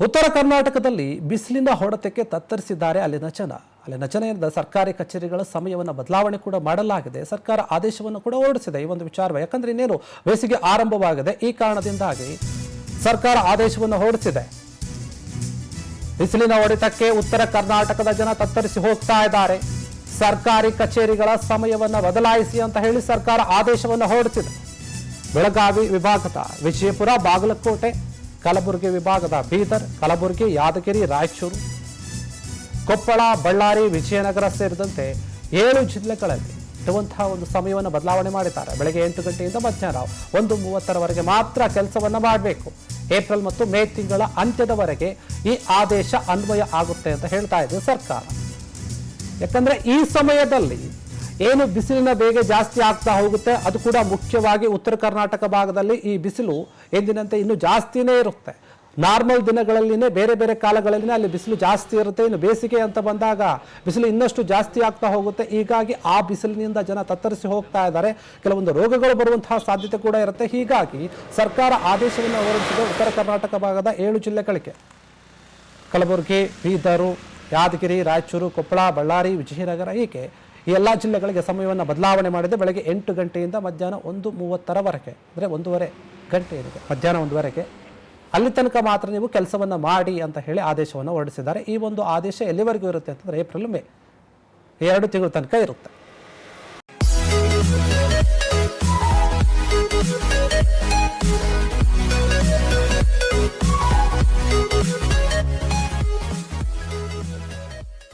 ಉತ್ತರ ಕರ್ನಾಟಕದಲ್ಲಿ ಬಿಸಿಲಿನ ಹೊಡೆತಕ್ಕೆ ತತ್ತರಿಸಿದ್ದಾರೆ ಅಲ್ಲಿನ ಜನ ಸರ್ಕಾರಿ ಕಚೇರಿಗಳ ಸಮಯವನ್ನು ಬದಲಾವಣೆ ಕೂಡ ಮಾಡಲಾಗಿದೆ. ಸರ್ಕಾರ ಆದೇಶವನ್ನು ಕೂಡ ಹೊರಡಿಸಿದೆ ಈ ಒಂದು ವಿಚಾರ. ಯಾಕಂದ್ರೆ ಇನ್ನೇನು ಬೇಸಿಗೆ ಆರಂಭವಾಗಿದೆ, ಈ ಕಾರಣದಿಂದಾಗಿ ಸರ್ಕಾರ ಆದೇಶವನ್ನು ಹೊರಡಿಸಿದೆ. ಬಿಸಿಲಿನ ಹೊಡೆತಕ್ಕೆ ಉತ್ತರ ಕರ್ನಾಟಕದ ಜನ ತತ್ತರಿಸಿ ಹೋಗ್ತಾ ಇದ್ದಾರೆ. ಸರ್ಕಾರಿ ಕಚೇರಿಗಳ ಸಮಯವನ್ನು ಬದಲಾಯಿಸಿ ಅಂತ ಹೇಳಿ ಸರ್ಕಾರ ಆದೇಶವನ್ನು ಹೊರಡಿಸಿದೆ. ಬೆಳಗಾವಿ ವಿಭಾಗದ ವಿಜಯಪುರ, ಬಾಗಲಕೋಟೆ, ಕಲಬುರಗಿ ವಿಭಾಗದ ಬೀದರ್, ಕಲಬುರಗಿ, ಯಾದಗಿರಿ, ರಾಯಚೂರು, ಕೊಪ್ಪಳ, ಬಳ್ಳಾರಿ, ವಿಜಯನಗರ ಸೇರಿದಂತೆ 7 ಜಿಲ್ಲೆಗಳಲ್ಲಿ ಇರುವಂತಹ ಒಂದು ಸಮಯವನ್ನು ಬದಲಾವಣೆ ಮಾಡಿದ್ದಾರೆ. ಬೆಳಗ್ಗೆ 8 ಗಂಟೆಯಿಂದ ಮಧ್ಯಾಹ್ನ 1:30ರವರೆಗೆ ಮಾತ್ರ ಕೆಲಸವನ್ನು ಮಾಡಬೇಕು. ಏಪ್ರಿಲ್ ಮತ್ತು ಮೇ ತಿಂಗಳ ಅಂತ್ಯದವರೆಗೆ ಈ ಆದೇಶ ಅನ್ವಯ ಆಗುತ್ತೆ ಅಂತ ಹೇಳ್ತಾ ಇದೆ ಸರ್ಕಾರ. ಯಾಕಂದ್ರೆ ಈ ಸಮಯದಲ್ಲಿ ಏನು ಬಿಸಿಲಿನ ಬೇಗ ಜಾಸ್ತಿ ಆಗ್ತಾ ಹೋಗುತ್ತೆ, ಅದು ಕೂಡ ಮುಖ್ಯವಾಗಿ ಉತ್ತರ ಕರ್ನಾಟಕ ಭಾಗದಲ್ಲಿ ಈ ಬಿಸಿಲು ಎಂದಿನಂತೆ ಇನ್ನೂ ಜಾಸ್ತಿನೇ ಇರುತ್ತೆ. ನಾರ್ಮಲ್ ದಿನಗಳಲ್ಲಿನೇ ಬೇರೆ ಬೇರೆ ಕಾಲಗಳಲ್ಲಿನೇ ಅಲ್ಲಿ ಬಿಸಿಲು ಜಾಸ್ತಿ ಇರುತ್ತೆ. ಇನ್ನು ಬೇಸಿಗೆ ಅಂತ ಬಂದಾಗ ಬಿಸಿಲು ಇನ್ನಷ್ಟು ಜಾಸ್ತಿ ಆಗ್ತಾ ಹೋಗುತ್ತೆ. ಹೀಗಾಗಿ ಆ ಬಿಸಿಲಿನಿಂದ ಜನ ತತ್ತರಿಸಿ ಹೋಗ್ತಾ ಇದ್ದಾರೆ. ಕೆಲವೊಂದು ರೋಗಗಳು ಬರುವಂತಹ ಸಾಧ್ಯತೆ ಕೂಡ ಇರುತ್ತೆ. ಹೀಗಾಗಿ ಸರ್ಕಾರ ಆದೇಶವನ್ನು ಹೊರಡಿಸಿದೆ ಉತ್ತರ ಕರ್ನಾಟಕ ಭಾಗದ 7 ಜಿಲ್ಲೆಗಳಿಗೆ. ಕಲಬುರಗಿ, ಬೀದರು, ಯಾದಗಿರಿ, ರಾಯಚೂರು, ಕೊಪ್ಪಳ, ಬಳ್ಳಾರಿ, ವಿಜಯನಗರ, ಹೀಗೆ ಈ ಎಲ್ಲ ಜಿಲ್ಲೆಗಳಿಗೆ ಸಮಯವನ್ನು ಬದಲಾವಣೆ ಮಾಡಿದೆ. ಬೆಳಗ್ಗೆ 8 ಗಂಟೆಯಿಂದ ಮಧ್ಯಾಹ್ನ 1:30ರವರೆಗೆ, ಅಂದರೆ 1:30 ಗಂಟೆ ಇದೆ, ಮಧ್ಯಾಹ್ನ 1:00ವರೆಗೆ ಅಲ್ಲಿ ತನಕ ಮಾತ್ರ ನೀವು ಕೆಲಸವನ್ನು ಮಾಡಿ ಅಂತ ಹೇಳಿ ಆದೇಶವನ್ನು ಹೊರಡಿಸಿದ್ದಾರೆ. ಈ ಒಂದು ಆದೇಶ ಎಲ್ಲಿವರೆಗೂ ಇರುತ್ತೆ ಅಂತಂದರೆ ಏಪ್ರಿಲ್, ಮೇ 2 ತಿಂಗಳ ತನಕ ಇರುತ್ತೆ.